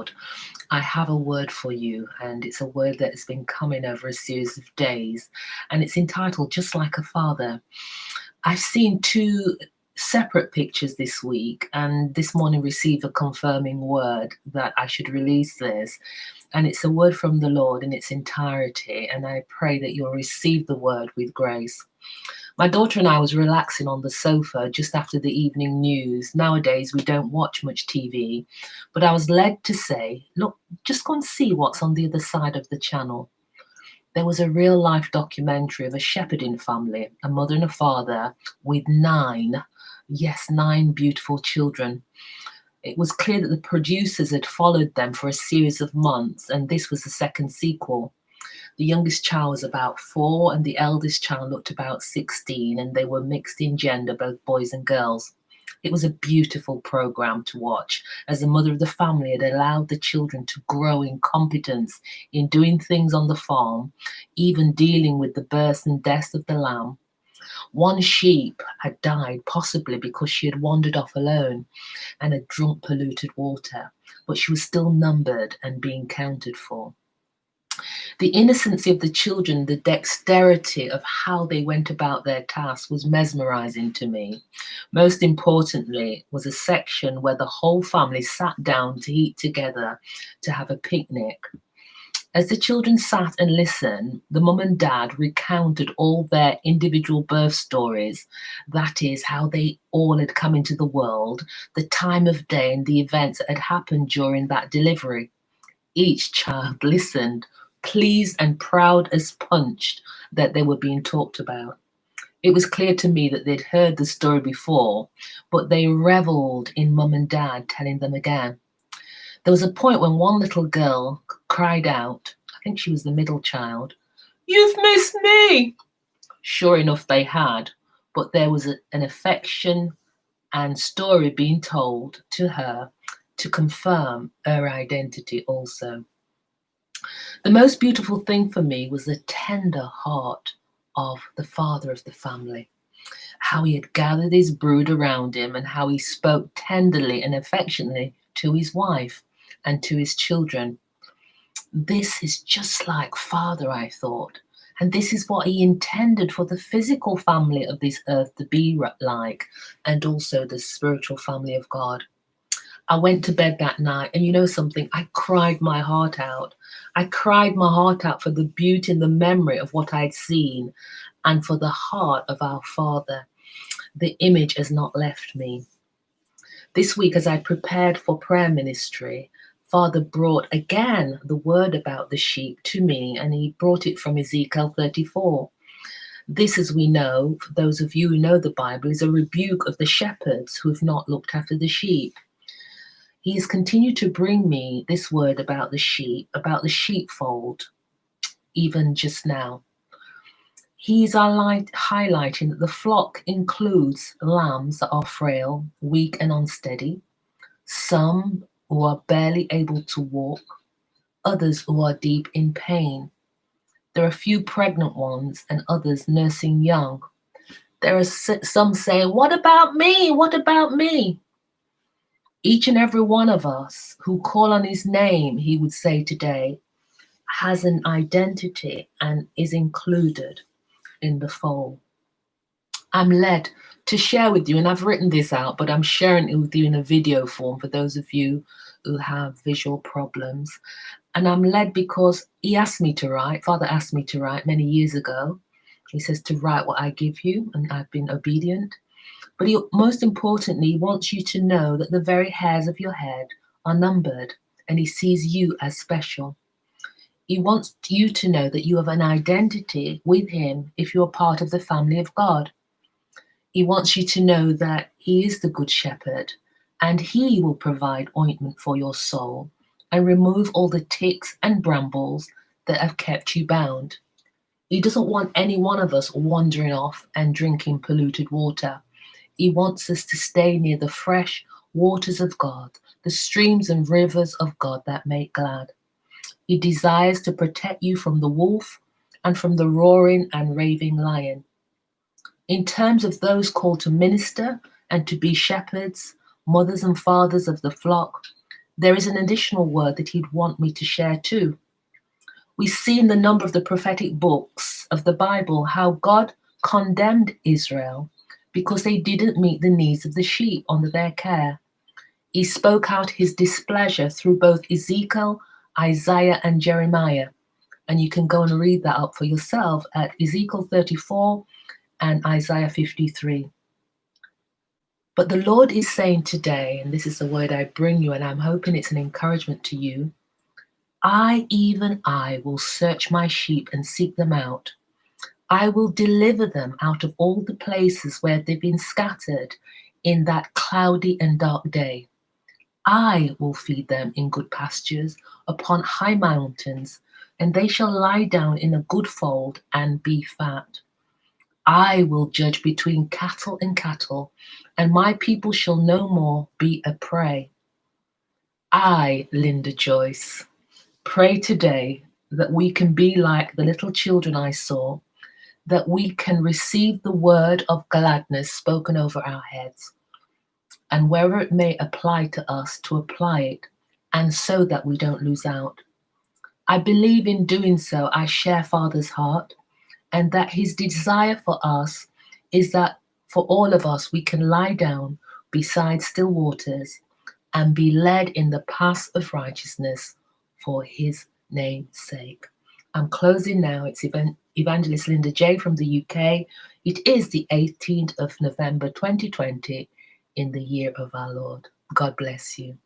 Lord, I have a word for you, and it's a word that has been coming over a series of days, and it's entitled Just Like a Father. I've seen two separate pictures this week, and this morning received a confirming word that I should release this. And it's a word from the Lord in its entirety, and I pray that you'll receive the word with grace. My daughter and I was relaxing on the sofa just after the evening news. Nowadays, we don't watch much TV, but I was led to say, look, just go and see what's on the other side of the channel. There was a real life documentary of a shepherding family, a mother and a father with nine beautiful children. It was clear that the producers had followed them for a series of months, and this was the second sequel. The youngest child was about 4, and the eldest child looked about 16, and they were mixed in gender, both boys and girls. It was a beautiful program to watch, as the mother of the family had allowed the children to grow in competence in doing things on the farm, even dealing with the births and deaths of the lamb. One sheep had died, possibly because she had wandered off alone and had drunk polluted water, but she was still numbered and being counted for. The innocency of the children, the dexterity of how they went about their tasks was mesmerizing to me. Most importantly was a section where the whole family sat down to eat together, to have a picnic. As the children sat and listened, the mum and dad recounted all their individual birth stories. That is, how they all had come into the world, the time of day, and the events that had happened during that delivery. Each child listened, pleased and proud as punch that they were being talked about. It was clear to me that they'd heard the story before, but they revelled in mum and dad telling them again. There was a point when one little girl cried out, I think she was the middle child, "You've missed me!" Sure enough, they had, but there was an affection and story being told to her to confirm her identity also. The most beautiful thing for me was the tender heart of the father of the family, how he had gathered his brood around him and how he spoke tenderly and affectionately to his wife and to his children. This is just like Father, I thought, and this is what he intended for the physical family of this earth to be like, and also the spiritual family of God. I went to bed that night, and you know something? I cried my heart out. I cried my heart out for the beauty and the memory of what I'd seen, and for the heart of our Father. The image has not left me. This week, as I prepared for prayer ministry, Father brought again the word about the sheep to me, and he brought it from Ezekiel 34. This, as we know, for those of you who know the Bible, is a rebuke of the shepherds who have not looked after the sheep. He has continued to bring me this word about the sheepfold, even just now. He is highlighting that the flock includes lambs that are frail, weak, and unsteady, some who are barely able to walk, others who are deep in pain. There are a few pregnant ones and others nursing young. There are some saying, "What about me? What about me?" Each and every one of us who call on his name, he would say today, has an identity and is included in the fold. I'm led to share with you, and I've written this out, but I'm sharing it with you in a video form for those of you who have visual problems. And I'm led because he asked me to write, Father asked me to write many years ago. He says to write what I give you, and I've been obedient. But he, most importantly, wants you to know that the very hairs of your head are numbered, and he sees you as special. He wants you to know that you have an identity with him if you're part of the family of God. He wants you to know that he is the good shepherd, and he will provide ointment for your soul and remove all the ticks and brambles that have kept you bound. He doesn't want any one of us wandering off and drinking polluted water. He wants us to stay near the fresh waters of God, the streams and rivers of God that make glad. He desires to protect you from the wolf and from the roaring and raving lion. In terms of those called to minister and to be shepherds, mothers and fathers of the flock, there is an additional word that he'd want me to share too. We see in the number of the prophetic books of the Bible how God condemned Israel because they didn't meet the needs of the sheep under their care. He spoke out his displeasure through both Ezekiel, Isaiah, and Jeremiah. And you can go and read that up for yourself at Ezekiel 34 and Isaiah 53. But the Lord is saying today, and this is the word I bring you, and I'm hoping it's an encouragement to you, even I, will search my sheep and seek them out. I will deliver them out of all the places where they've been scattered in that cloudy and dark day. I will feed them in good pastures upon high mountains, and they shall lie down in a good fold and be fat. I will judge between cattle and cattle, and my people shall no more be a prey. I, Linda Joyce, pray today that we can be like the little children I saw, that we can receive the word of gladness spoken over our heads, and wherever it may apply to us, to apply it, and so that we don't lose out. I believe in doing so, I share Father's heart, and that his desire for us is that for all of us, we can lie down beside still waters and be led in the paths of righteousness for his name's sake. I'm closing now. It's Evangelist Linda J from the UK. It is the 18th of November 2020 in the year of our Lord. God bless you.